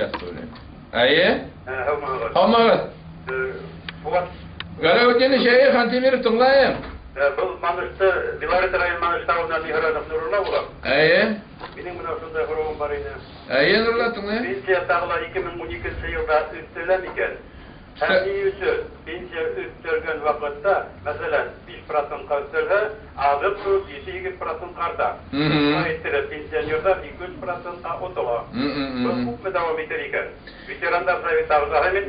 жақсы ойлаймын. Әйе? Қалмағыз. Ғара өтені жайы Хантемиров тұңлайым. Бұл манышты, Беларет район маныштауынан үйірәдік Нұрулла болам. Әйе? Менің мына сондай құрауым бар ені. Әйе, Нұрулла тұңлайым? Пенсия тағыла 2012 жылда үттелем екен. Әмі үші пенсия үттелген вақытта, мәселен 5%-қа үттелге, ағып тұр 7-2% қарда. Айттыры пенсионердар 2-3%-қа отыға. Бұл көп мі давам етер екен. Ветерандар совет ағзағымен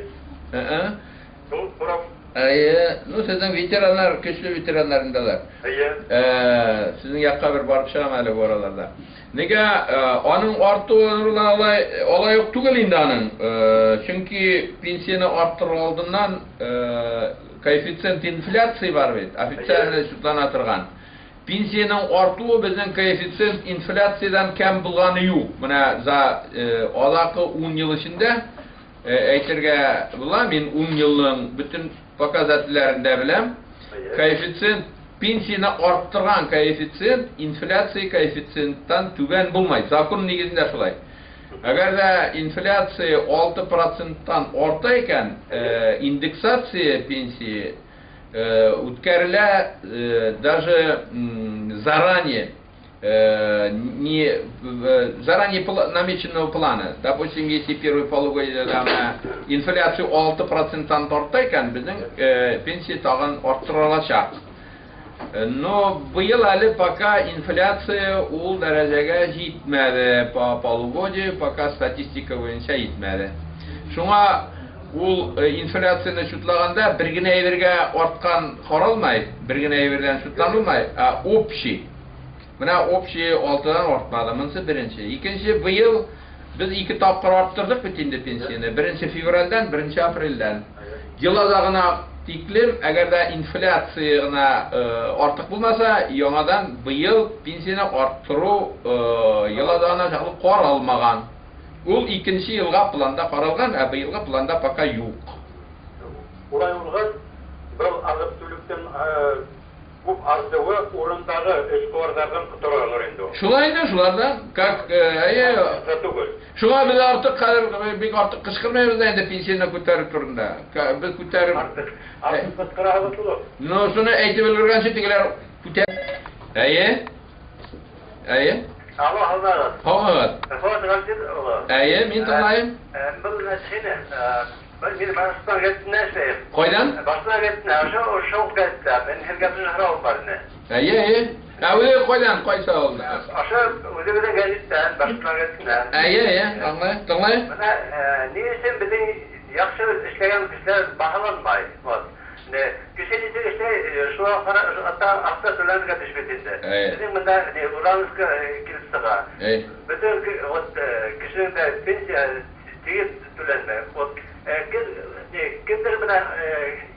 бұл құрап. Әйе, сіздің ветерандар, көшілі ветерандарындалар. Сіздің яққа бір барып шығам әлі ораларда. Неге, оның арту олай yok түгел енді аның. Çünkü пенсияны арттыру алдынан коэффициент инфляции бар бет, официально шутлана тұрған. Пенсияның артуы біздің коэффициент инфляциядан кәм болғаны yok. Мына алақы 10 yıl ішінде әйтерге бұла, мен 10 yılның bütün показательлерінде білем, коэффициент, пенсияны арттырған коэффициент, инфляция коэффициенттан түген болмайды. Закон негізінде шулай. Әгер де инфляция 6%-тан орта екен, индексация пенсии үткәрілі даже заранее намеченного плана. Допустим, если первый полугодие инфляцию 6%-тан орта екен, біздің пенсия тағын арттырылачак. Но быйыл әлі пока инфляция ул дәрәҗәгә җитмәде по полугодию, пока статистика буенча җитмәде. Шуңа ул инфляцияны шутлаганда бер генә әйбергә арткан каралмай, бер генә әйбердән шутланылмай, общий. Менә общий 6-дан артмады, монысы беренче. Икенче, быйыл без 2 тапкыр арттырдык бит инде пенсияны. 1 февральдән, 1 апрельдән. Елада гына тиклем, әгәр дә инфляция гына артык булмаса, яңадан быйыл пенсияны арттыру елада гына чаклы каралмаган. Ул 2нче елга планда каралган, ә быелга планда пока юк. Улай булган, бер агып түлектән bu arzıvı orundagı eşkuvarlardan kıtırılır indi. Şulaydı, şulardan, как, şuna biz artık kışkırmayız da indi pensiyonu kütәрip turunda. Biz kütәрip... Artık kışkıra ağıtılır. No, şunu eğitim bilirgen şeytikiler kütәрip... Әйе? Allah Allah. Hoğağız. Efendim, ola. Әйе, мен тыңлайым. Bu nesini, benim başına gittiğinde şey. Koydan? Başına gittiğinde, o şok gitti. Ben her gittiğinde hırağım var ne? Әйе. Öyle koydan, koysa oldu. Aşağı ödevden gelitten, başına gittiğinde. Әйе, тыңлайым. Neyse bizim yaxşı işleyen kişiler bahalanmayı. Kişilik işte şu hatta hafta söylenirken düşmediğinde. Bizim bunda Uranüs'e kilitsağa. Bütün kişinin de pensiya teyit söylenme. Kimdir buna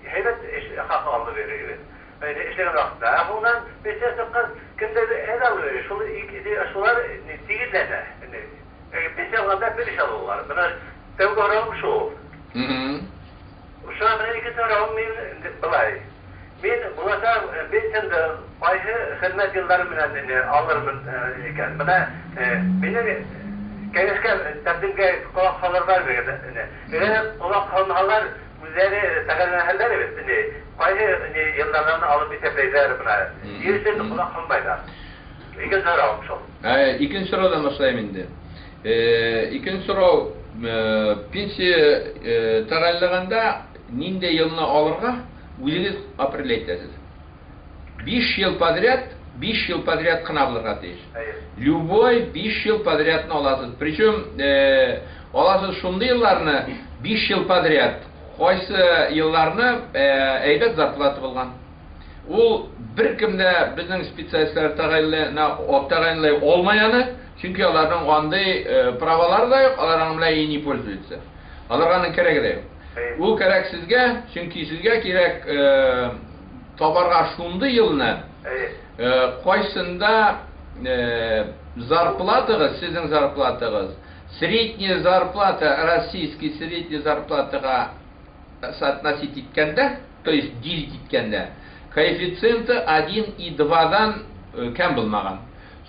heybet hakkı veriyor. İşleyen vakitte. Bundan pensiya sıkkın kimdir helal veriyor. Şular teyitlerine. Pensiya vakitte bir iş alıyorlar. Buna sevgi oranım şu. Şu an ben 2 tane olmayayım bilay. Ben bulasa ben şimdi ayı hizmet yıllarımın alırım iken. Bana beni kendisine tepdimge kulak kalırlar böyle. Öyle kulak kalmalar üzeri takılanlar evet. Ayı yıllarını alıp bir tepleyler buna. Yerisi kulak kalmaylar. 2 tane olmuş oldu. İkinci sorudan başlayayım şimdi. İkinci soru pensiya tağallaganda нинде yılına alırga өзіңіз определяйтесіз. 5 yıl подряд қына алырға дейіз. Любой 5 yıl подрядны аласыз. Причем аласыз шунды yıllarını 5 yıl подряд, қойсы yıllarını әйбет зарплаты болған. Ол бір кімді біздің специалистлер тағайынлай olmayanı, çünkü олардың қандай правалары да yok, олардың білай не пользуются. Оларғаның керегі де yok. Ул керек sizge, çünkü sizge керек табарға шунды yılını қойсында зарплатығыз, sizin зарплатығыз, средняя зарплата, российский средняя зарплатыға соотносить еткенде, то есть делить еткенде, коэффициенті 1,2-дан кәм болмаған.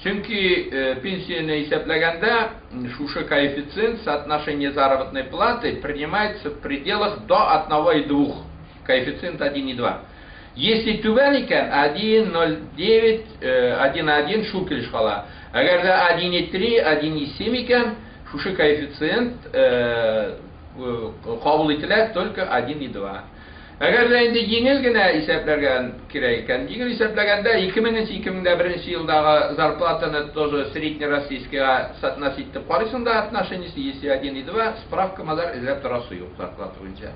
Çünkü пенсияны исәпләгәндә шушы коэффициент соотношения заработной платы принимается в пределах до 1,2. Коэффициент 1,2. Если түбән икән 1,09, 1,1 шул килеш кала. Әгәр дә 1,3, 1,7 икән, шушы коэффициент кабул ителә только 1,2. Әгәр дә инде еңел генә исәпләргән кирәк икән, еңел исәпләгәндә 2000-2001 елдагы зарплатаны тоже среднероссийскийга соотносить итеп карыйсың да, отношениесе если 1,2, справка мазар эзләп торасы юк зарплата буенча.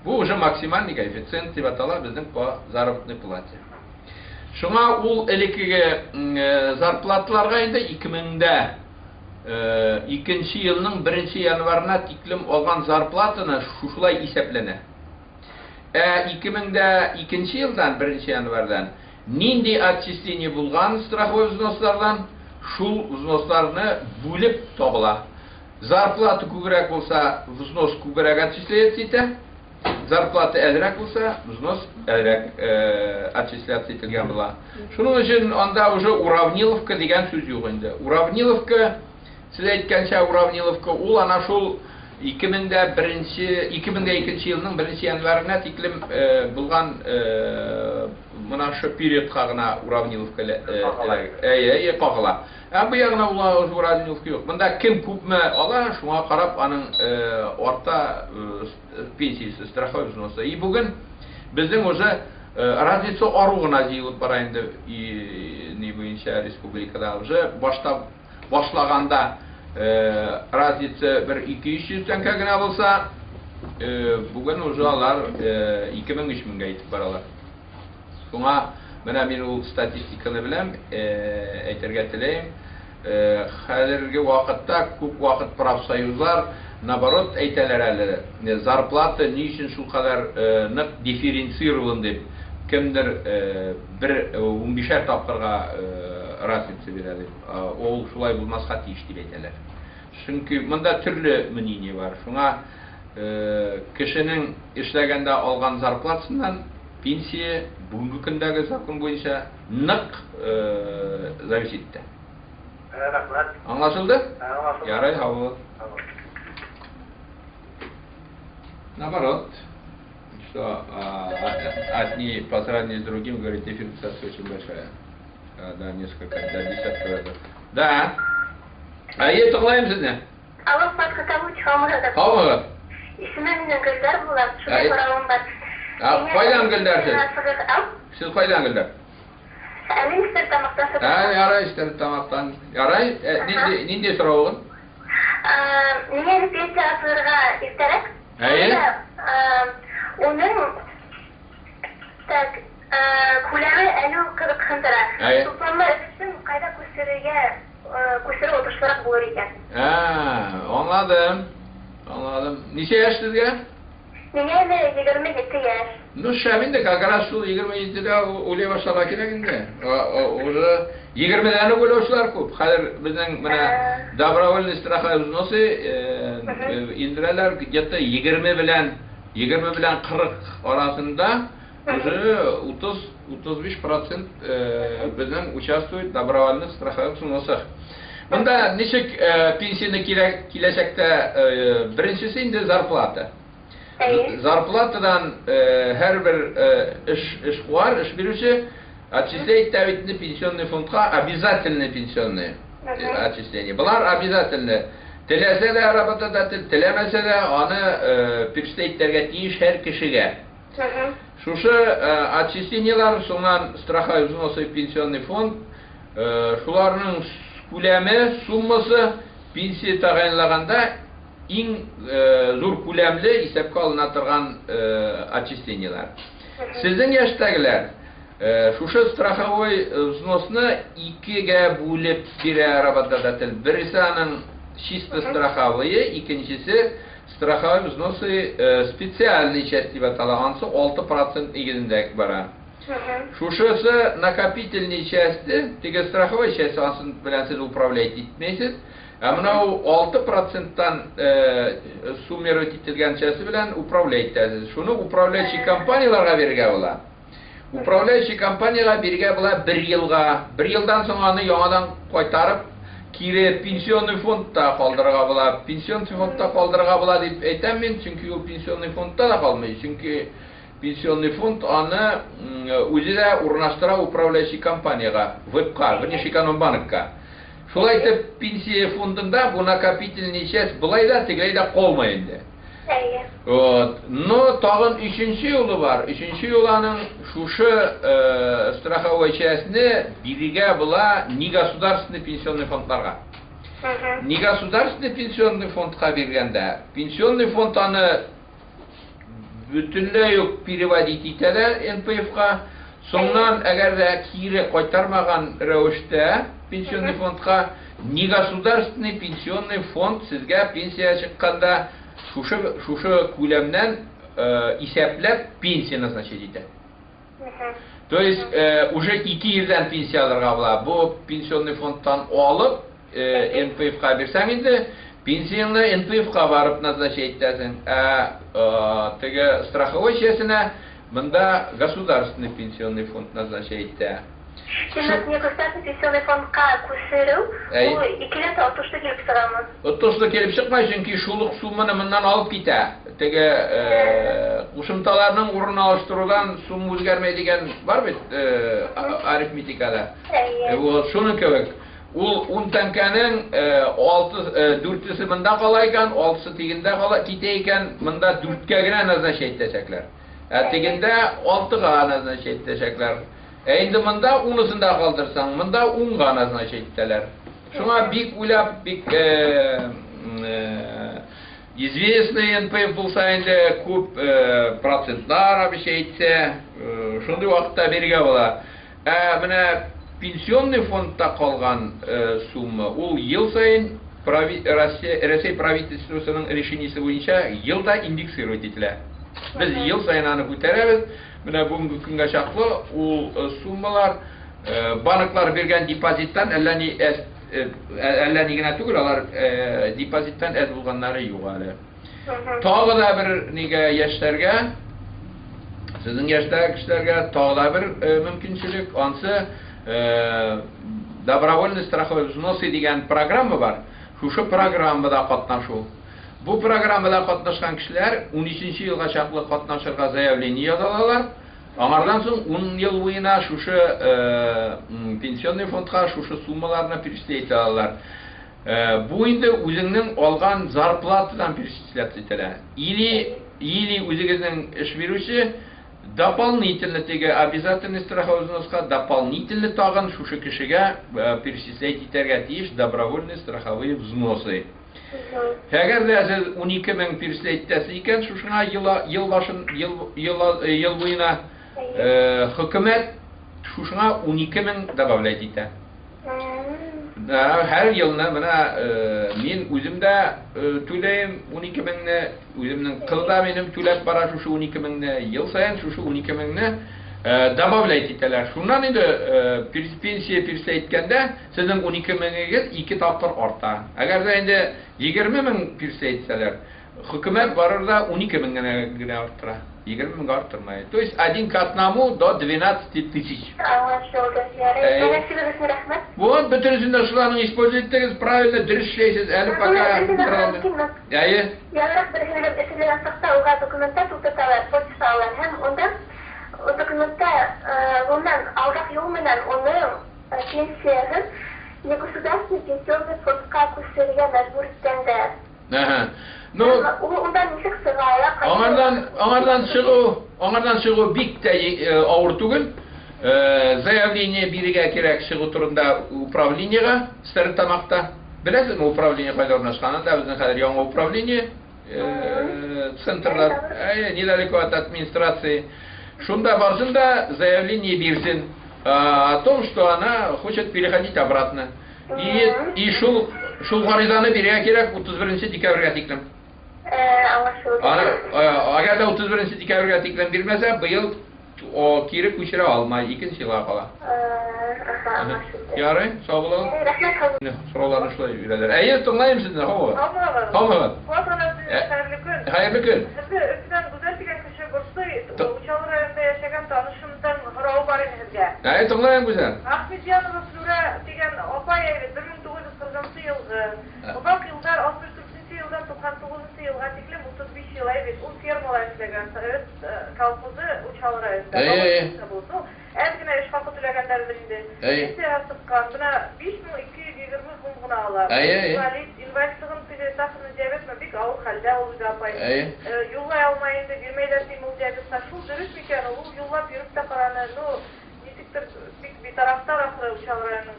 Бу уже максимальный коэффициент дип атала безнең по заработной плате. Шуңа ул элеккеге зарплатларга инде 2002 елның 1 январына тиклем алган зарплатаны шушылай исәпләнә. 2002 елдан 1 январдан нинди отчисление булган страховой взнослардан шул взносларны бүлеп табыла. Зарплата күбрәк булса, взнос күбрәк отчисляется итә. Зарплата әзрәк булса, взнос әзрәк отчисляться ителгән була. Шуның өчен анда уже уравниловка дигән сүз юк инде. Уравниловка, сез әйткәнчә уравниловка ул ана шул 2002 елның 1 январына тиклем булган мына шу периодка гына уравниловка кагыла. Бу ягына ул уравниловка юк. Монда кем күпме ала, шуңа карап аның орта пенсиясе, страховой взносы. И бүген безнең уже разница ару гына җыелып бара инде ни буенча республикада уже башлаганда разница 1-200 тәңкә генә булса, бүген уже алар 2000-3000 итеп баралар. Шуңа менә мин ул статистиканы беләм, әйтергә теләйм. Хәзерге вакытта күп вакыт профсоюзлар наоборот әйтәләр әле, зарплата ни өчен шул кадәр нык дифференцирован дип, кемдер 15 тапкырга разница бирә дип. Ул шулай булмаска тиеш дип әйтәләр. Чөнки монда төрле мнение бар. Шуңа кешенең эшләгәндә алган зарплатасыннан пенсия бүгенге көндәге закон буенча нык зависит итә. Аңлашылды? Ярай, һау. Наоборот, что одни по сравнению с другим, говорит, дифференциация очень большая. Да, несколько, да, десятка разов. Да. Тоғылайым сізне? Алло, Патқатауыч, қамырады. Қамырады. Исімәнің гүлдар болады, шудай қарауым бар. Қайдан гүлдар сіз? Сіз қайдан гүлдар? Әлін істер тамақтан сұрауым. Ярай, істер тамақтан. Ярай, нинде сұрауын? Мен пенсия асырға ертерек. Оның көлемі әлі қырық қындыра. Тұпанлы өтісін қайда көсірі отыршылырақ болыр екен. Anladım. Neçə yaşsızga? Мен әлі 27 яш. Ну, шәмин de kakara şu 27'de öyle başlamak gerekinde. Уже 20'den öyle көп. Hazır bizden bana добровольный страховой взносы indireler где-то 20 bilen 40 arasında уже 30-35% bizden участвует в добровольных страховых взносах. Bunda nişik pensiyonu kileşekte birincisi indi zarplata. Зарплатадан һәрбер эш var, эш бирүче отчисляет тавитне пенсионный фондка обязательное пенсионное отчисление. Булар обязательно. Теләсә дә работодатель, теләмәсә дә аны перечисләргә тиеш һәр кешегә. Шушы отчислениялар шуннан страховой взносы пенсионный фонд шуларның күләме, суммасы пенсия тагынлаганда иң зур күләмле исәпкә алына торган отчислениялар. Сезнең яшьтәгеләр шушы страховой взносны икегә бүлеп бирә работодатель. Берсе аның чисто страховые, икенчесе страховой взносы специальный часть дип аталгансы 6% нигезендә бара. Шушысы накопительный части, теге страховой часть асын белән сез управлять итмәйсез. Менау 6%-тан суммировать ителгән части белән управлять итәсез. Шуны управляющий компанияларга бирергә була. Управляющий компанияга бирге була 1 елга, 1 елдан соң аны яңадан кайтарып, кире пенсионный фондта калдырырга була. Пенсионный фондта калдырырга була дип әйтәм мин, чөнки ул пенсионный фондта да калмый. Чөнки пенсионный фонд аны үзе дә урнаштыра управляющий компанияга, ВЭПка, Внешэкономбанкка. Шулай итеп, пенсия фондында бу накопительный часть булай да, тегеләй дә калмый инде. Вот. Но тагын 3нче юлы бар. 3нче юл аның шушы страховой частьне бирегә була негосударственный пенсионный фондларга. Негосударственный пенсионный фондка биргәндә, пенсионный фонд аны бөтенләй үк переводить итәләр НПФка. Соңнан әгәр дә кире кайтармаган рәвештә пенсионный фондка негосударственный пенсионный фонд сезгә пенсия чыкканда шушы күләмнән исәпләп пенсия назначить итә. То есть уже 2 елдан пенсия алырга була. Бу пенсионный фондтан алып НПФка бирсәң инде, пенсияны НПФка барып назначить итәсең. Теге страховой частьне монда государственный пенсионный фонд назначить итә. Demek негосударственный пенсионный фондка күчерү, бу икеләтә отышты килеп чыгамы? Отышты килеп чыкмай, чөнки шулык сумманы моннан алып китә. Теге кушымталарның урын алыштырудан сум үзгәрмәй дигән бар бит арифметикада. Вот шуның кебек. Ул 10 тәңкәнең 4-се монда кала икән, 6-сы тигендә кала китә икән, монда 4-кә генә назначить итәчәкләр. Тигендә 6-га назначить итәчәкләр. Инде монда 10-сында калдырсаң, монда 10-га назначить итәләр. Шуңа бик уйлап, бик известный НПФ булса инде күп процентлар абыша әйтсә, шундый вакытта биргә була. Менә пенсионный фондта калган сумма, ул ел сайын Россия правительствосының решениесе буенча елда индексировать ителә. Без ел сайын аны күтәрәбез. Менә бүгенге көнгә чаклы ул суммалар банклар биргән депозиттан әллә ни генә түгел, алар депозиттан әз булганнары юк әле. Тагы да бер нигә яшьләргә, сезнең яшьтәге кешеләргә тагы да бер мөмкинчелек, ансы добровольный страховой взносы дигән программа бар. Шушы программада катнашу. Бу программада катнашкан кешеләр 13нче елга чаклы катнашырга заявление язалар. Аңардан соң 10 ел буена шушы пенсионный фондка шушы суммаларны перечислять алалар. Бу инде үзеңнең алган зарплатадан перечислять итәләр. Или үзегезнең эш бирүче дополнительно теге обязательный страховой взноска дополнительно тагын шушы кешегә перечислять итәргә тиеш добровольные страховые взносы. Әгәр дә сез 12 мең перечислять итәсез икән, шушыңа ел буена хөкүмәт шушыңа 12 мең добавлять итә. Һәр елны менә мин үзем дә түләйм 12 меңне, үземнең кылда минем түләп бара шушы 12 меңне, ел сайын шушы 12 меңне добавлять итәләр. Шуннан инде пенсия перечислять иткәндә сезнең 12 меңегез 2 тапкыр арта. Әгәр дә инде 20 мең перечислять итсәләр, хөкүмәт барыр да 12 меңгә генә арттыра. 20 мең арттырмай. То есть 1 к 1 до 12 тысяч. Вот, бөтенесен шуларны использовать итегез, правильно, дөрес эшләйсез, әле пока. Яе? Ярак бер һәлеп эшләгән сакта уга документтар тутаталар, почталар һәм онда документта оннан алгак юл менән оның пенсиясын негосударственный пенсионный фондка күчерергә мәҗбүр иткәндә. Ну, ондан ничек сыгала? Аңардан чыгу бик тә авыр түгел. Заявление бирергә кирәк чыгу турында управлениегә Стәрлетамакта. Беләсезме, управление кайда урнашканын да, безнең хәзер яңа управление центрлар, недалеко от администрации. Шунда барсын да заявление бирсен о том, что она хочет переходить обратно. И шул гаризаны бирергә кирәк 31 декабрьгә тиклем. Агар да 31 декабрьгә тиклем бирмәсә, быел кире күчерә алмай, 2 елга кала. Ярый, сау булыгыз. Рәхмәт. Сорауларны шулай бирәләр. Әйе, тыңлайм сезне, һава. Һава. Хәерле көн. Сезне өстән гүзәл дигән кеше булса, Учалы районында яшәгән танышымдан Evet, tыңлайым güzel. Ахмедьянова Флюра деген апай 1940 yılғы, ұзақ жылдар 64 жылдан 99 жылға теклем 35 жыл evet, ул фермалар эшләгән, совет колхозы учалыра эшләгән. Булды. Әзгенә эш хакы түләгәннәрдер инде. Пенсия сыккан, бuna 5220 сум гына алар. Инвалидлыгын теге сахарны диабетме бик авыр хәлдә ул апай. Юллай алмай инде, бирмәйләр тимул диабетка. Шул дөрес микән, ул юллап йөреп тә караны, ну bir taraftar aklı uçağlarının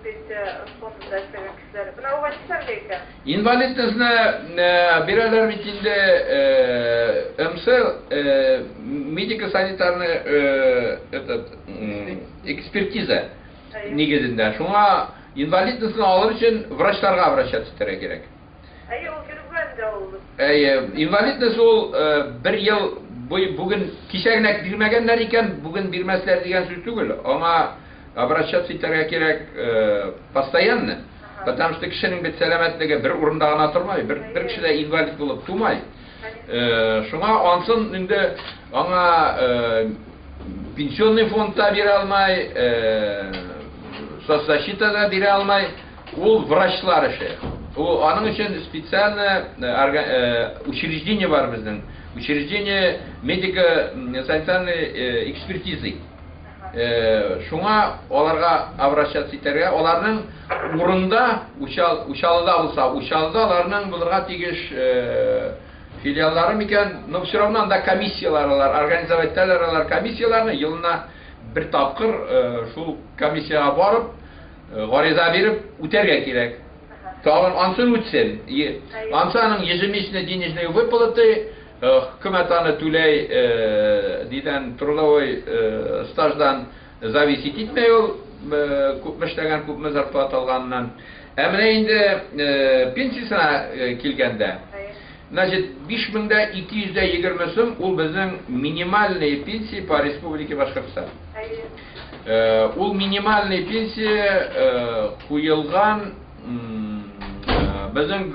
fondunda işleyen kişiler. Buna o vakitler deyken. İnvalidnesine biralar içinde ömsel mediko-sanitarны ekspertiza negizinde. Şuna invalidnesini alır için vraçlarga обращаться gerek. O görülen de oldu. Invalidnesi ol bir yıl bugün kişegine bilmegenler iken bugün bilmezler diyen söz değil. Ama обращаться gerek постоянно. Потому что kişinin bir selametligi bir urunda gana turmay, bir kişi de invalid bulup turmay. Şuna ansın indi ona pensionni fondda biri almay, соцзащита da biri almay. Ol vraçlar işi. Onun için spesialne учреждение var bizden. Учреждение медико-санитарной экспертизы. Şuna olarga обращаться iterge, olarның urunda Uşalıda bulsa, Uşalıda olarның bulurga tegiş filialları miken, но все равно da комиссиялар алар, организовательлар алар комиссияларны yılına bir tapkır şul комиссияга barıp, гариза берip үтерге керек. Tağın ansın ütsen, ansanın ежемесячно денежные выплаты, hükümet anı tüley diden trudовой stajdan зависит etmey ol, kupmüştegen kupma zarfat alganından. Emine indi pensiyasına kilgende. Значит, 5000'de 200'de 20 сум, ул bizning минимальный пенсия по республике Башкортстан. Ул минимальный пенсия куелган bizning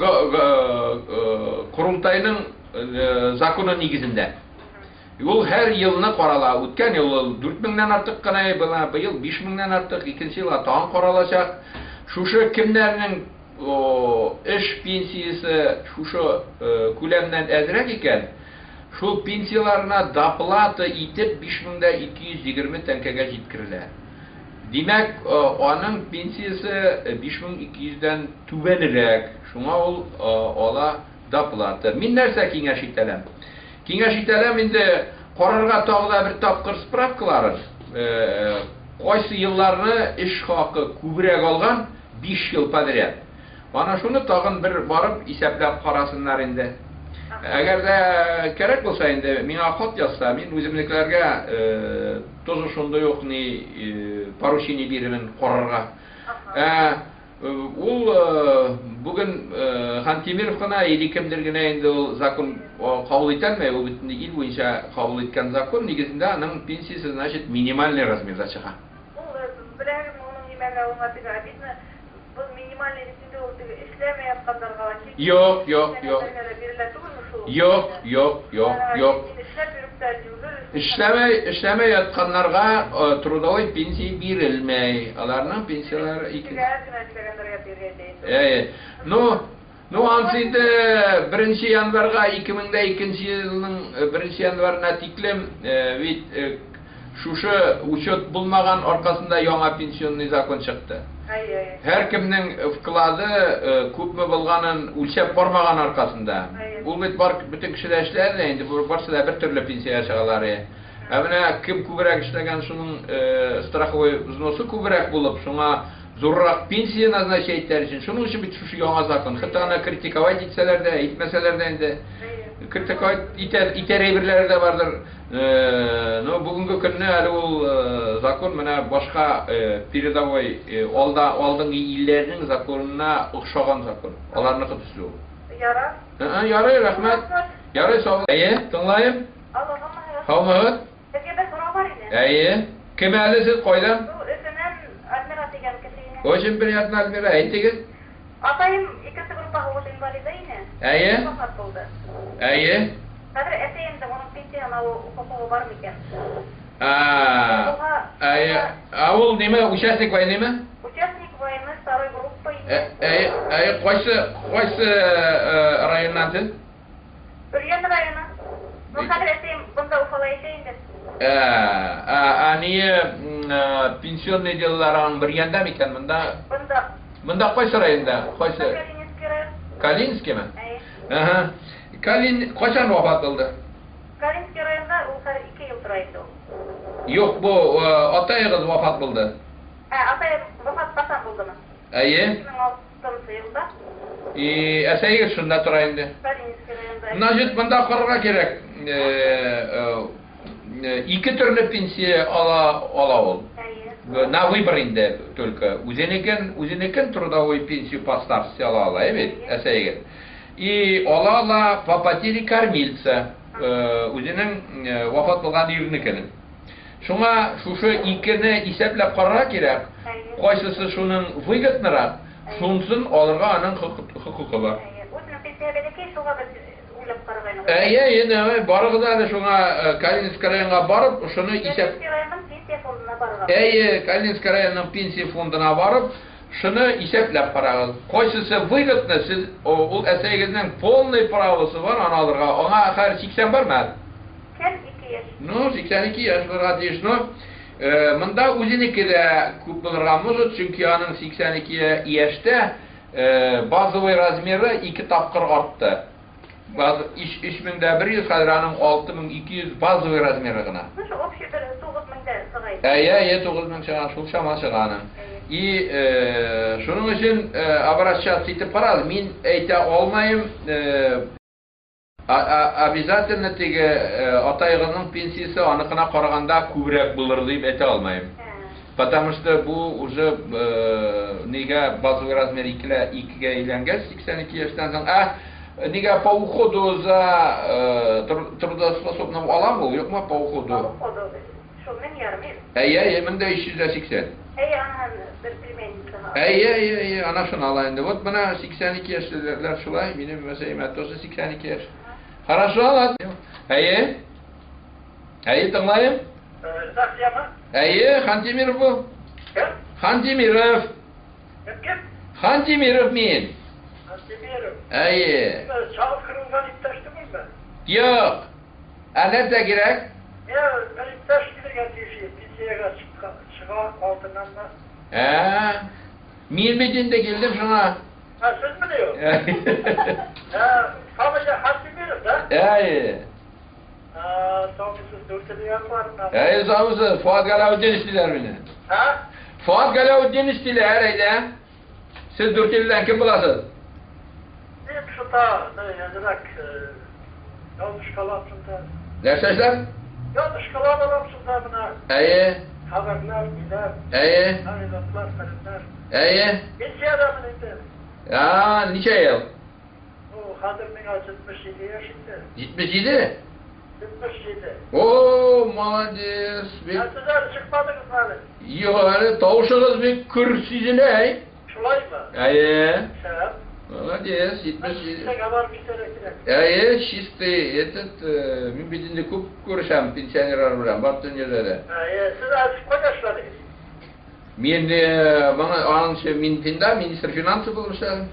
Kurultayның законы негизинде. Ул һәр елны карала. Үткән ел 4000'дән артык кына, быел 5000'дән артык, икенче елга тагын каралачак. Шушы кемнәрнең эш пенсиясе шушы күләмнән әзрәк икән, шул пенсияларына доплата итеп 5000'дә 220 тәңкәгә җиткерелә. Димәк, аның пенсиясе 5200'дән түбәнрәк. Шуңа ул ала доплата. Мин нәрсә киңәш итәләм? Киңәш итәләм инде карарга тагыда бер тапкыр справкаларын. Кайсы елларны эш хакы күбрәк алган 5 ел подряд. Ана шуны тагын бер барып исәпләп карасыннар инде. Әгәр дә кирәк булса инде миңа хат язса, мин үземнекләргә тоже шундый ук поручение бирәмен карарга. Ул бүген Хантимиров кына кемдер генә инде ул закон кабул итәлмәй, ул бит ил буенча кабул иткән закон нигезендә аның пенсиясе значит минимальный размерда чыга. Ул беләгез моның нимәгә уңатыга битне бу минимальный рәсемдә ул эшләмәй ятканнарга Yok. İşleme yatkanlarga trudовой пенсия бирелмәй. Аларның пенсиялары Ну ансыйды 1 январга 2002 елның 1 январына тиклем бит шушы учет булмаган аркасында яңа пенсионный закон чыкты. Her kimning вклады күпме булганын үлчәп бармаган аркасында. Ул бит бар бүтән кешеләр эшләр инде барсы да бер төрле пенсия чыгалар. Менә кем күбрәк эшләгән шуның страховой взносы күбрәк булып, шуңа зуррак пенсия назначайтлар өчен. Шуның өчен бит шушы яңа закон. Хәтта критиковать итсәләр дә, итмәсәләр дә инде критиковать итәр әйберләре дә бардыр. Но бүгенге көнне әле ул закон менә башка передовой алдыңгы илләрнең законына охшаган закон. Аларны кытыслы ул. Ярар. Ярый, рәхмәт. Ярый, сау. Тыңлайым. Хәүмәт. Безгә бер сорау бар иде. Кем әле сез кайдан? Өстеннән Альмира дигән кеше. Очень приятно, Альмира. Әйтегез. Атайым икенче группага ул инвалид иде. Вафат булды. Хәзер әтәем дә моның пенсияна хукугы бар микән? Ул неме, участник войны ме? Участник войны второй группы. Кайсы районнан сез? Үрген районы. Ну, хәзер әйтәм, бында Уфала яшәйм дип. Пенсионный делларың Бергәндә микән монда? Бында. Монда кайсы районда? Кайсы? Калининский район. Калининскийме? Әйе. Калин кайчан вафат булды? Калининский районда ул хәзер 2 ел тора иде ул. Юк, бу атайыгыз вафат булды. Атай вафат булган булдымы? Әйе. 2006 елда. Әсәйгез шунда тора инде. Калининский районда. Значит, монда карарга кирәк. Ике төрле пенсия ала ул. Әйе. На выбор инде только. Үзенекен трудовой пенсию по старости ала, бит, әсәйгез. И ала по потере кормильца. Үзенең вафат булган ирнекенең. Шуңа шушы икене исәпләп карарга кирәк. Кайсысы шуның выгоднырак, шунсын алырга аның хокукы бар. Үзенең пенсия бәләкәй, шуңа без уйлап карагайнык. Әйе, барыгыз әле шуңа Калининский районга барып, шуны исәп. Калининский районның пенсия фондына барырга. Әйе, Калининский районның пенсия фондына барып, шуны исәпләп карагыз. Кайсысы выгодны, сез ул әсәйгезнең полный правосы бар аны алырга. Аңа хәзер 80 бармы? Кем 2 яшь. Ну, 82 яшь булырга тиеш, но монда үзенеке дә күп булырга мөмкин, чөнки аның 82 яшьтә базовый размеры 2 тапкыр артты. 3100, хәзер аның 6200 базовый размеры гына. Ну, шу общий бер 9000 да сыгай. Әйе, 9000 чыган, шул чама чыганың. И шуның өчен обращаться итеп карагыз. Мин әйтә алмайым, обязательно теге атайыгының пенсиясе аныкына караганда күбрәк булыр дип әйтә алмайым. Потому что бу уже нигә базовый размер 2-гә әйләнгән 82 яшьтән соң. Нигә по уходу за трудоспособным алам ул, юкмы по уходу? Шу мен ярым. Әйе, 1380. Әйе, аның бер племянница. Әйе, ана шуны ала инде. Вот менә 82 яшьләр шулай, минем мәсәләмә тоже 82 яшь. Хорошо, ладно. Әйе, тыңлайым. Здравствуйте. Әйе, Хантимиров бу. Кем? Хантимиров. Кем? Хантимиров мин. Антимиров. Әйе. Чалып кырылган иптәштемме? Юк. Нәрсә кирәк? Bir iптәш килергә тиеш, пенсияга чыга алтыннанмы? Мин бит инде килдем шуңа. Siz mi diyor? Familya Hantимиров da? Әйе. Siz Dörteli yapar mı? Әйе, саусыз, Fuat Galaudin istilər məni. Ha? Fuat Galaudin istilər, әйdə. Siz Dörteli'dən kim bulasınız? Benim şu da yazarak yanlış kalamsında. Nərsəşlər? Yanlış kalamsında buna. Əyi. Haberler, biler. Əyi. Tayinatlar, ferimler. Əyi. Pensiya adamın indi. Neçə yıl? O Hadır'ın 77 yaşında. 77? 77. Oo, malades. Ya sizler çıkmadınız hani. Yox, hələ tavuşunuz bir kür sizin, Şulay mı? Əyi. Şeref. Молодец, 77. Size kadar bir kere. Әйе, чистый, мен бедінде көп көрішем пенсионерлар білем, бар дүниелері. Siz azıcık kaç yaşladınız? Мен, мен тенда, министр финансы болып işledim.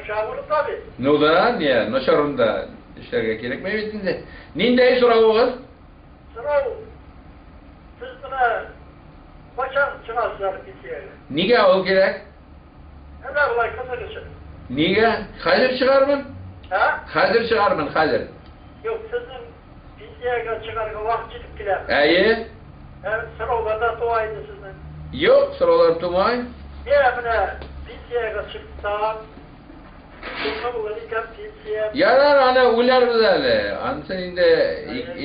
Şahurun tabi. Ну да, не, начарында işlerге керек ме бетінде. Нендей сұрауыңыз? Sırav. Siz buna kaçan çıkarsınız pensiyaga? Неге ол керек? Neden olay kızır için? Неге? Қазір шығармын? Ha? Қазір шығармын, қазір. Yok sizin pensiyaga çıkarga vakit çıkıp gider. Әйе? Sıravlarda doğaydı sizin. Жоқ, сұраулар тумай. Niye buna pensiyaga çıksa? Sonra bu iken pensiya. Yarar, аны ойларбыз әлі. Ансын енді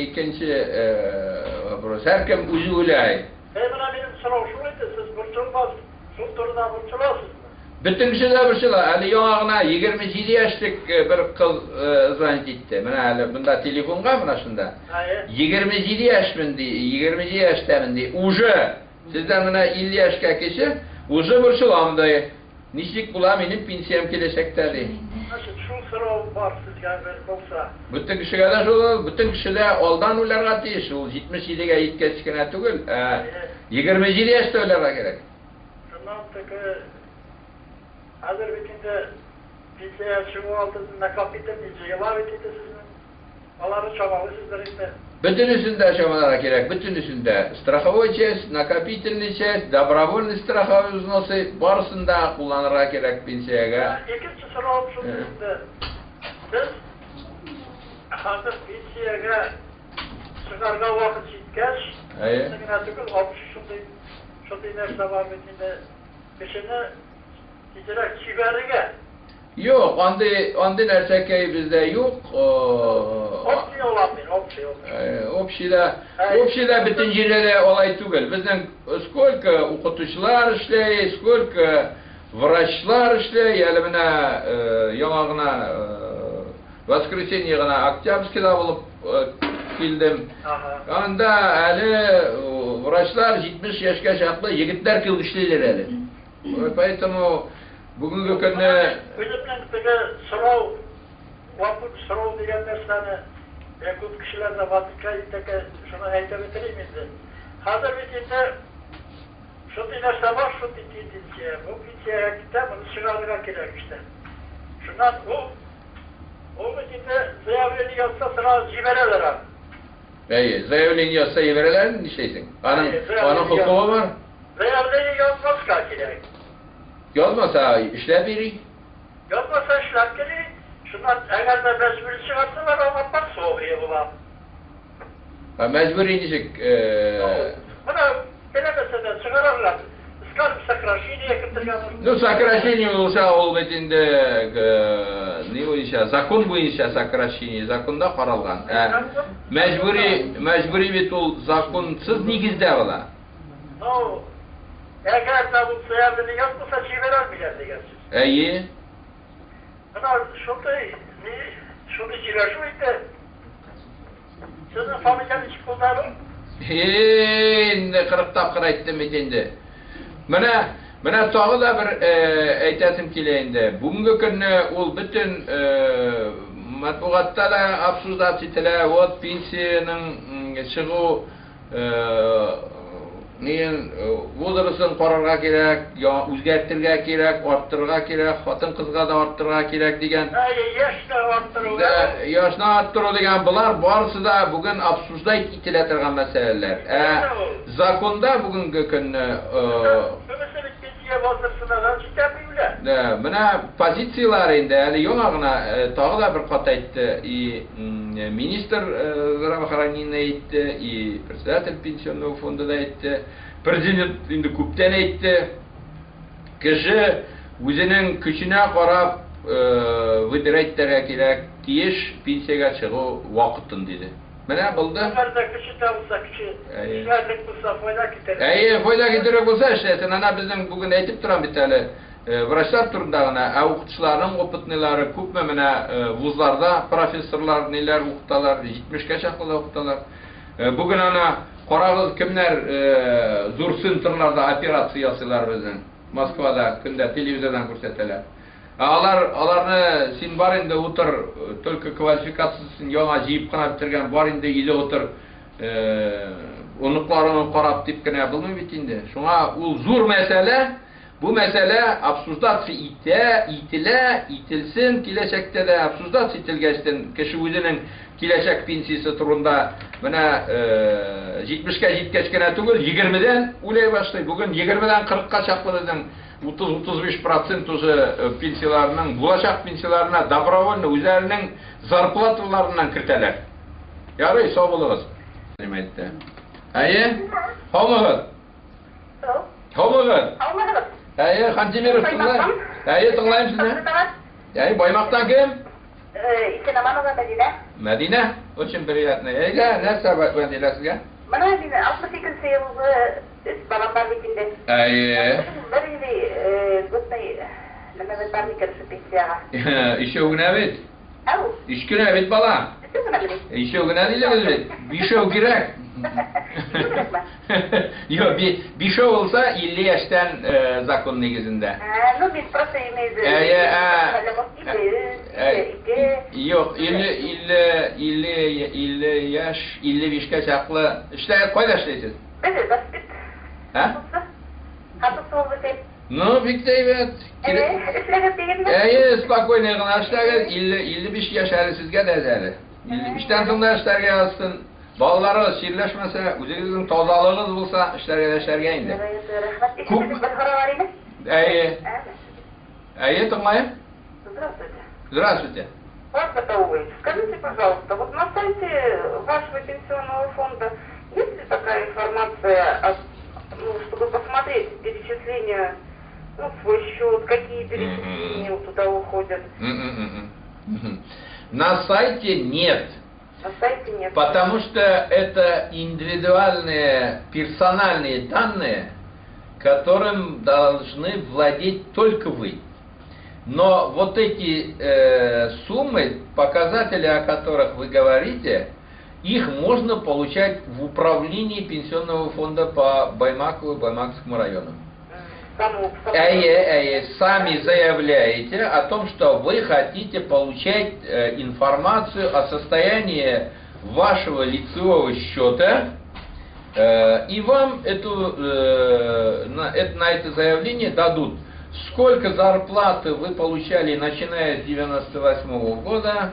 екінші вопрос. Әркім өзі ойлай. Buna benim sırav şuydu, siz burçulmaz. Şu turda burçulasınız. Бүтінші де біршіла, әлі яңағына 27 яшьлік бір қыз звонит етті. Мына әлі бұнда телефонға мына шында. 27 яшьмін дей, 27 яшьтәмін дей. Уже, сізден мына 50 яшьқа кеші, уже біршіламын дей. Нешік бұла менің пенсиям келешекті дей. Şu soru var sizge bolsa. Bütün kişiler şol, bütün kişiler oldan ularga tiyiş. Ol 77'ge yetkeskene tugul. 27 yaşta ularga gerek. Şundan tıkı hazır bitinde pensiya çıkıp altında kapital diyeceği var bitinde sizin. Aları çabalı sizlerin. Bütün üstünde aşamalara gerek, bütün üstünde. Страховой часть, накопительный часть, добровольный страховой взносы barısında kullanırga gerek pensiyaga. İkinci soru şu sizde. Siz hazır pensiyaga çıkarga vakit yetkəş. Aye. Tugul 60 şunday narsa var bitinde. Peşine giderek çiberiga. Yok, andi nerseke bizde yok. Opsiya olamıyor, opsiya. Общийда bütün yerlerde olay tugul. Bizden сколько okutuşlar işley, сколько врачlar işley, yani bana yanağına воскресенье гына Октябрьскийда bulup kildim. Anda ali врачlar 70 yaşga şaklı yigitler kıl işleyler ali. Поэтому bugünkü günde Özümden peki sırav, vakit sırav diyen dersane yakut kişilerde vatikayıttaki şunu ayta bitireyim indi. Hazır bitinde şu dinlerse var, şu dinleyiciye, bu dinleyiciye gitti, bunu çıkardığa gerek işte. Şundan o bitinde ziyaveli yazsa sıra cibereler abi. Ey, zaявление yazsa verirler mi şeysin? Onun hukuku var. Ziyaveli yazmaz gerek. Yazmasa işler biri. Yazmasa işler gerek. Şundan eğer de mecburi çıkarsalar ama bak soğuyor bu var. Mecburi diyecek. Buna gelemese de çıkarırlar. Iskarım sakrashiniye kırtırganlar. Ну, сокращение olsa olmadığında ne boyunca, zakon boyunca сокращение, zakonda qaralgan. Mecburi bit ol zakonsuz negizde ola. No. Eğer de bu sayarını yapmasa çiğverelmeyler degersiz. Eyi. Buna şunu çiğver şu indi. Sizin familyanı çıkıldarım. Ne 40 tapqır aytdım endi. Mana tağı da bir aytasim keleyinde. Bugungi kunni ol bütün matbuatda da afsuzat etiler, ot pensiyaning çıgı neyin возрастын qararga kerak, yo o'zgartirga kerak, orttirga kerak, xotin qizga da orttirga kerak degan. Yaşla orttirib. Yoshni orttirib degan bular barisi da bugun afsusda itilatirgan masalalar. Zakonda bugungi kunni mana pozitsiyalar endi hali yo'g'agina tog'i da bir qat aytdi. Ministr здравоохранения aytdi, председатель пенсионного фонда da aytdi. Prezident endi ko'pdan aytdi. Kishi o'zining kuchine qarab выдирайттарга kerak, tiyish pensiyaga chiqu vaqtin dedi. Mana bo'ldi. Foyda keltirib bo'lsa ishlasin. Ana bizning bugun aytib turam bitali vrachlar turundagina o'qituvchilarning opitnilari ko'pmi mana vuzlarda professorlar nelar o'qitalar, 70 ga chaqli o'qitalar. Bugun ana qorag'iz kimlar zo'r sentrlarda operatsiya yasalar bizning Moskvada kunda televiziyadan ko'rsatadilar. Alarni sen bor endi o'tir, только kvalifikatsiyasini yana jiyib qana bitirgan bor endi uyda o'tir, unuqlarini qarab debgina bilmay bit endi. Shunga u zo'r masala. Bu mesele absurdasiya itilsin, kelajakda da absurdasiya itilgachdan kishi o'zining kelajak pensiyasi turunda mana 70 ga yetkazgani tugul 20 dan o'lay boshlaydi. Bugun 20 dan 40 ga chaqlidan 30-35% o'zi pensiyalarning, bo'lajak pensiyalarına добровольно o'zlarining zarplatalarini kiritalar. Yaray, sog' bo'lasiz. Nima aytdi? Ayi, homog'id. Homog'id. Ayi, Xantimerov'tunlar. Ayi, tinglaymiz sizni. Ayi, Boymoqdan kim? Исенаманова Мәдинә. Мәдинә, очень приятно. Әйдә, нәрсә Мәдинә сезгә? Менә мин 62 елгы үз балам бар бит инде. Әйе. Бер инде бүтәй нәмә бар микән пенсияга. Ишәү генә бит. Ау. 3 güne bit bala. Bütün gün bileyim. İşe güne değil mi? Bir şey gerek. Yok bir şey olsa 50 yaştan zakon negizinde. Ну, biz просто имеем Yok 50 yaş 55'e çaklı işte koyda işleyeceğiz. Evet, das ist. Ha? Hatı soğuk bir No, evet. işlerim değil mi? Spokojno gana işlerge 55 yaş hali sizge dezeli. 55'ten sonra işlerge yazsın. Balları şirleşmese, üzerinizin tozalığınız bulsa işlerge indi. Тумаем? Здравствуйте. Здравствуйте. Здравствуйте. Скажите, пожалуйста, вот на сайте вашего пенсионного фонда есть ли такая информация, чтобы посмотреть перечисления, свой счет, какие перечисления туда уходят? На сайте нет. На сайте нет. Потому что это индивидуальные, персональные данные, которым должны владеть только вы. Но вот эти суммы, показатели, о которых вы говорите, их можно получать в управлении пенсионного фонда по Баймаку и Баймакскому району. Сами заявляете о том, что вы хотите получать информацию о состоянии вашего лицевого счета, и вам на это заявление дадут, сколько зарплаты вы получали, начиная с 1998 года,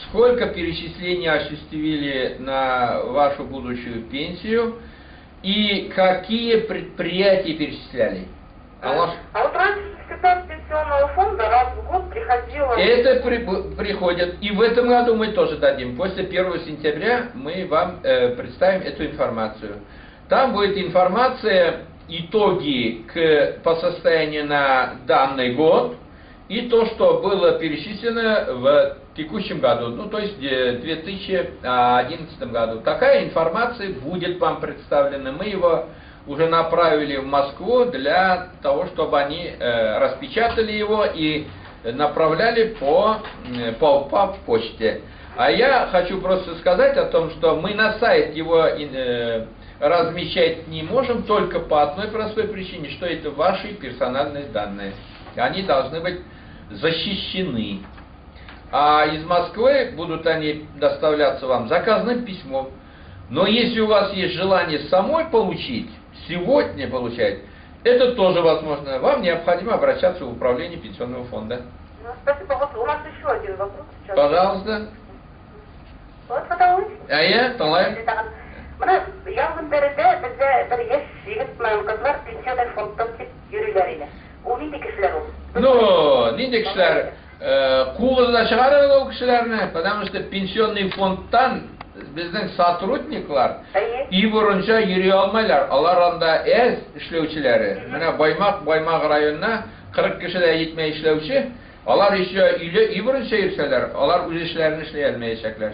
сколько перечислений осуществили на вашу будущую пенсию и какие предприятия перечисляли. А вот раньше всегда с пенсионного фонда раз в год приходило... Это приходит. И в этом году мы тоже дадим. После 1 сентября мы вам представим эту информацию. Там будет информация, итоги по состоянию на данный год и то, что было перечислено в текущем году, ну то есть в 2011 году. Такая информация будет вам представлена. Мы его уже направили в Москву для того, чтобы они распечатали его и направляли по почте. А я хочу просто сказать о том, что мы на сайт его размещать не можем только по одной простой причине, что это ваши персональные данные. Они должны быть защищены. А из Москвы будут они доставляться вам заказным письмом. Но если у вас есть желание самой получить, сегодня получать, это тоже возможно. Вам необходимо обращаться в управление пенсионного фонда. Спасибо. Вот у нас еще один вопрос сейчас. Пожалуйста. Вот потому. Талай. Мына янгындарында бізде бір еш жігіт қызлар пенсионный фондтан тек жүрүлөр эле. Ол нинди кишилер ол? Ну, нинди кишилер куугузда чыгарат ол кишилерни, потому что пенсионный фондтан биздин сотрудниклар үй боюнча жүрүй алмайлар. Алар анда эз иштөөчүлөрү. Мына Баймак районуна 40 кишидей жетмей иштөөчү. Алар еще үй боюнча жүрсөлөр, алар өз ишлерин иштей алмаячаклар.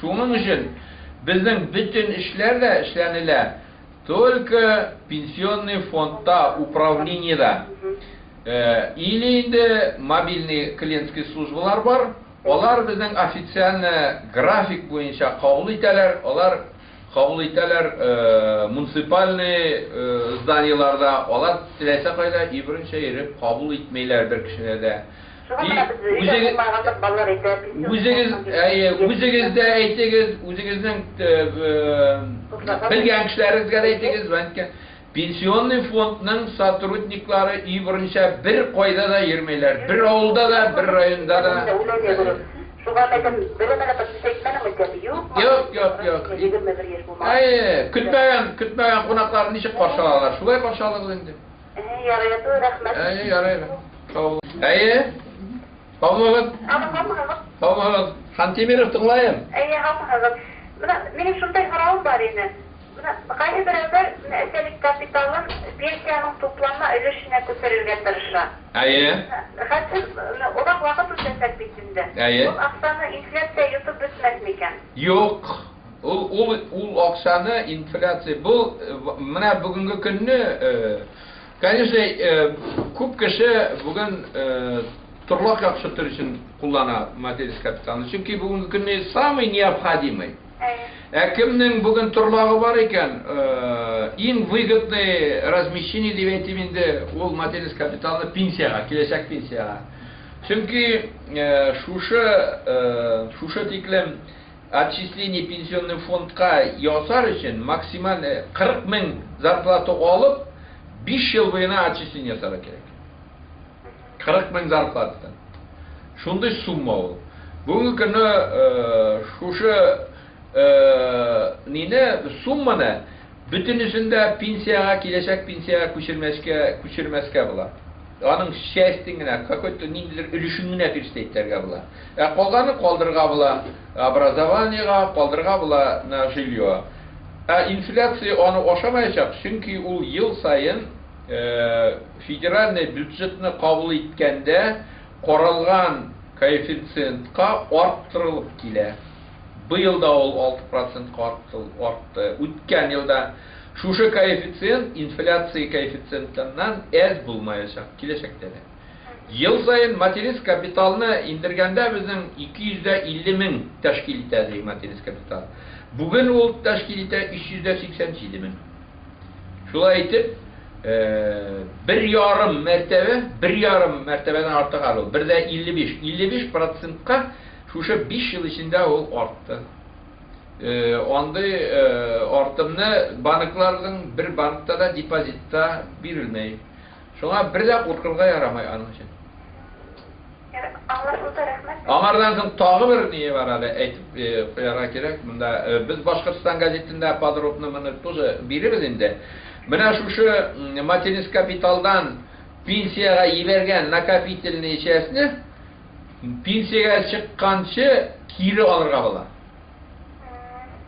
Шуның үчүн биздин бүтүн ишлер да эшләнелә только пенсионный фондта, управлениеда. Или инде мобильный клиентский службалар бар. Алар биздин официально график буенча кабул итәләр. Алар кабул итәләр муниципальный зданияларда. Алар теләсә кайда ибренчә йөреп кабул итмәйләр бер кешеләрдә. Үзегез дә әйтегез, үзегезнең белгән кешеләрегезгә дә әйтегез, пенсионный фондның сотрудниклары үй буенча бер кайда да йөрмәйләр. Бер авылда да, бер районда да. Юк. Көтмәгән кунакларны ничек каршы алалар? Шулай каршы алыгыз инде. Ярый. Калмагыз. Хантимиров тыңлайым. Менің шундай сұрауым бар еді. Қайсы біреулер әсерлік капиталын пенсияның топламына үлешіне көтеруге тырыша. Қазір одан уақыт өтесек бетінде. Ол ақшаны инфляция йотып бітмәс мекен? Жоқ. Ул ақшаны инфляция бұл мына бүгінгі күнне конечно көп кеше бүгін Турлак яхшы için kullana материаль капиталны. Çünkü bugünkü günde самый необходимый. Кемнең бүген турлагы бар икән, иң выгодный размещение дип әйтим инде, ул материаль капиталны пенсияга, киләчәк пенсияга. Чөнки шушы тиклем отчисление пенсионный фондка ясар өчен максималь 40 мең зарплата алып 5 ел буена отчисление ясарга кирәк. 40 мең зарплатадан. Шундый сумма ул. Бүгенге көндә шушы сумманы bütünüsünde пенсияга, киләчәк пенсияга күчермәскә була. Аның частен генә, какой-то ниндидер өлешен генә перестейтерге була. Калганы калдырга була, образованиега, калдырга була на жилье. Инфляция аны ашамаячак, чөнки ул ел сайын федеральный бюджетны кабул иткәндә каралган коэффициентка арттырылып килә. Быел да ул 6% артты. Үткән елда шушы коэффициент инфляция коэффициентыннан әз булмаячак киләчәктә дә. Ел сайын материаль капиталны индергәндә безнең 250 мең тәшкил итә материаль капитал. Бүген ул тәшкил итә 387 мең. Шулай итеп, 1,5 мәртәбәдән артык алу. 55%-ка шушы 5 ел içinde ул артты. Андый артымны банкларның бер банкта да депозитта бирелмәй. Шуңа бер дә куркырга ярамай аның өчен. Аңардан соң тагы бер ние бар әле әйтеп куярга кирәк. Монда без Башкортстан газетында подробно моны тоже биребез инде. Менә шушы материаль капиталдан пенсияга ибәргән накопительный частьне пенсияга чыкканчы кире алырга була.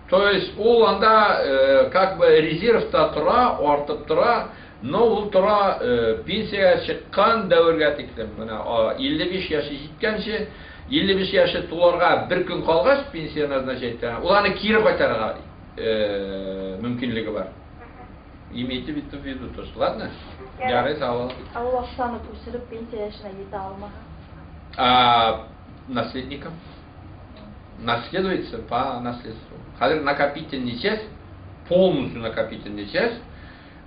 То есть ул анда как бы резервта тора, артып тора, но ул тора пенсияга чыккан дәвергә тиклем. Менә 55 яшы җиткәнче, 55 яшы туларга бер көн калгач пенсия назначение, ул аны кире кайтарырга мөмкинлеге бар. Имейте в виду то, что ладно? Ярый, сау. Ул акчаны күчереп пенсия яшына җитә алмаган. Наследникам. Наследуется по наследству. Хәзер накопительная часть, полностью накопительная часть,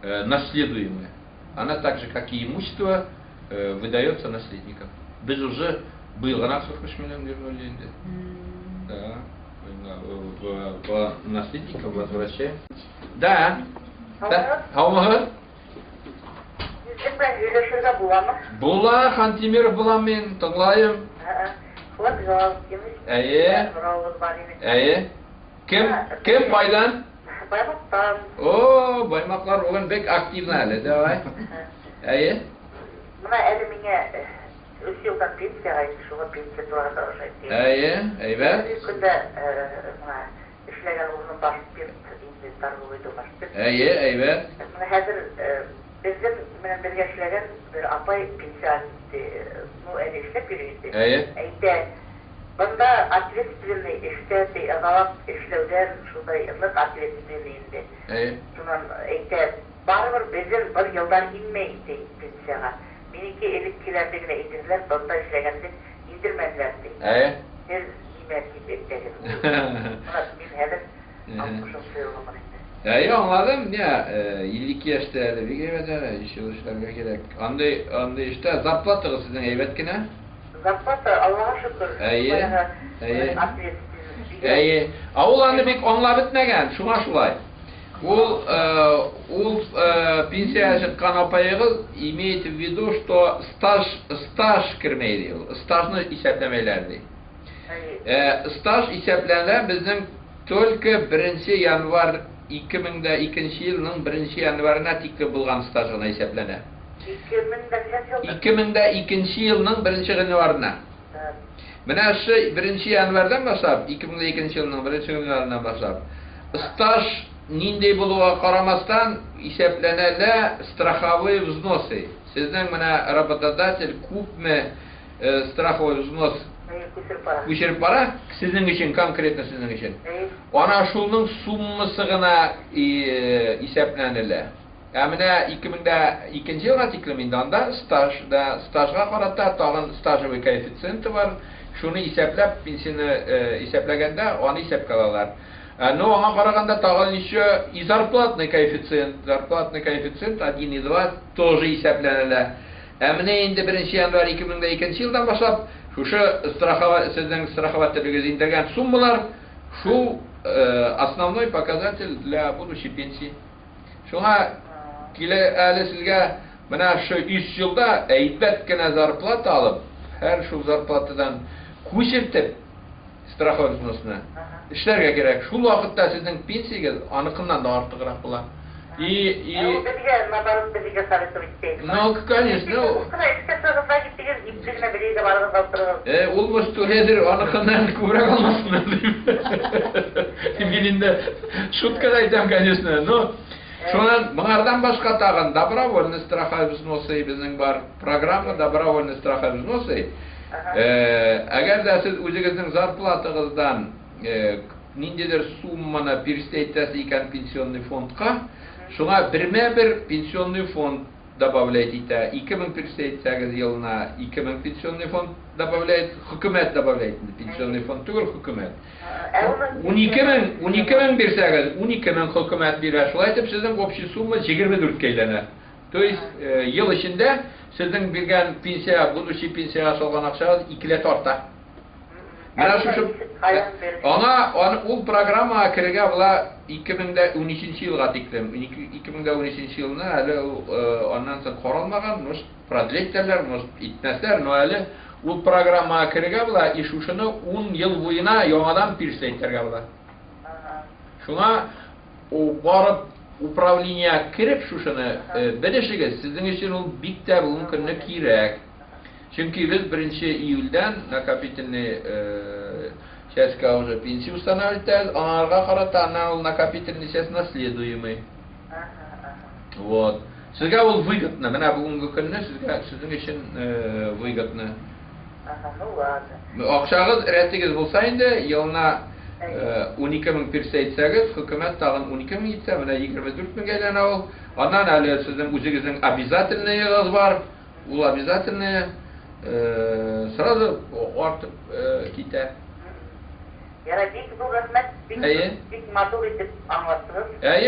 наследуемая. Она так же, как и имущество, выдается наследникам. Без уже был гына 43 миллион гривен. Да. По наследникам возвращаем. Да. Хаумагыр? Була, Хантимиров була мен, тыңлайым. Әйе. Кем пайдан? Баймақтан. О, баймаклар оған бек активна әлі, давай. Әйе. Мына әлі меңе 3 елдан пенсияға шуға пенсия туралы ошайды. Әйе, әйбәт. Күнде мына эшләгән урыным бар биреп торговый ойды бар. Әйе, әйбәт. Мына хәзер безнең менән бергә эшләгән бер апай пенсия әле эшләп йөри. Әйе. Әйтә, бында ответственный эштә азалап эшләүдән шулай нык ответственный инде. Әйе. Шуннан әйтә, барыбер безнең бер елдан инмәй иде пенсияга. Минеке элек киләрле генә иделәр, бында эшләгәндә индермәделәр ди. Әйе. Без имән дип әйтәгез. Мына мин хәзер 60 елгамын инде. Әйе, аңладым. Я 52 яшьтә әле бик әйбәт әле, иш эшләргә кирәк. Андый эштә зарплатагыз сезнең әйбәт кенә? Зарплата Аллаһка шөкер. Әйе. Әйе. Ул аны бик аңлап бетмәгән, шуңа шулай. Ул пенсияга чыккан апайыгыз имеет в виду, что стаж кермәйди. Стажны исәпләмәйләр ди. Стаж исәпләнә безнең только 1 январь 2002 елның 1 январына тикле булган стаж гына исәпләнә. 2002 елның 1 январына. Менә шы 1 январьдан башлап, 2002 елның 1 январыннан башлап, стаж ниндәй булуга карамастан исәпләнәлә страховые взносы. Сезнең менә работодатель күпме страховой взнос күчереп бара, сезнең өчен, конкретно сезнең өчен. Ана шулның суммасы гына исәпләнелә. Әміне 2002 елға тиклем инде анда стажга карата тагын стажевый коэффициенты бар. Шуны исәпләп, пенсияны исәпләгәндә, аны исәпкә алалар. Но аңа караганда тагын еще и зарплатный коэффициент 1,2 тоже исәпләнәләр. Әміне инде 1 январь 2002 елдан башлап, шушы сезнең страхователегез индергән суммалар, шул основной показатель для будущей пенсии. Шуңа килә әле сезгә менә шу 3 елда әйбәт кенә зарплата алып, һәр шул зарплатадан күчертеп страховой взносны эшләргә кирәк. Шул вакытта сезнең пенсиягез аныкыннан да артыграк була. Ну, конечно. Olmuş töledir, anıkından kubrak olmasın. Bilinde şutka aytam, конечно. Но, şundan, bunlardan başka tağın, добровольный страховой взносы bizning бар. Программа добровольный страховой взносы. Agar da siz o'zingizning zarplatag'izdan nindidir summani перечислять ekan pensionный fondga, şuna birme-bir pensionный fond добавлять ita. 2000 перечислять yılına 2000 pensionный fond добавляет, hükümet добавляет pensionный fond түгел hükümet. 12.000 bersəgəz, 12.000 hükümet birer. Şulay etib sizin общий summa 24 keylənə. То есть yıl içinde sizin bilgen pensiya, будущий pensiya solgan akşağız 2 arta. Mana şu ona ul programma kirge bula 2013 yılga tiklem. 2013 yılına hali ondan sonra koralmagan, может продлеттерler, может itnesler, но hali ул programma kirge bula iş uşunu 10 yıl boyuna yoğadan перечислеттерге bula. Şuna o barıp управление kirip şuşunu bilişigiz, sizin için ul bikte bulun kırını kirek. Çünkü biz 1 iyuldan накопительный частька уже пенсию устанавливать, а карата накопительный часть наследуемый. Вот. Sizge ol выгодно, менә бүгенге көнне sizin için выгодно. Акчагыз рәтигез булса инде, елына 12.000 персәйтсәгез, хөкүмәт тагын 12.000 итсә, менә 24.000 әйләнә ул. Аннан әле сезнең үзегезнең обязательныйгыз бар. Ул обязательный сразу артып китә. Яра бик зур рәхмәт, бик матур итеп аңлаттыгыз.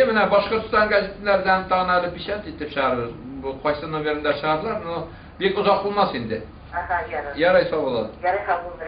Менә Башкортстан газеталардан тагын печать итеп чыгарабыз. Бу кайсы номерында чыгарлар, но бик узак булмас инде. Ярый. Ярый, сау булыгыз. Ярый, сау булыгыз.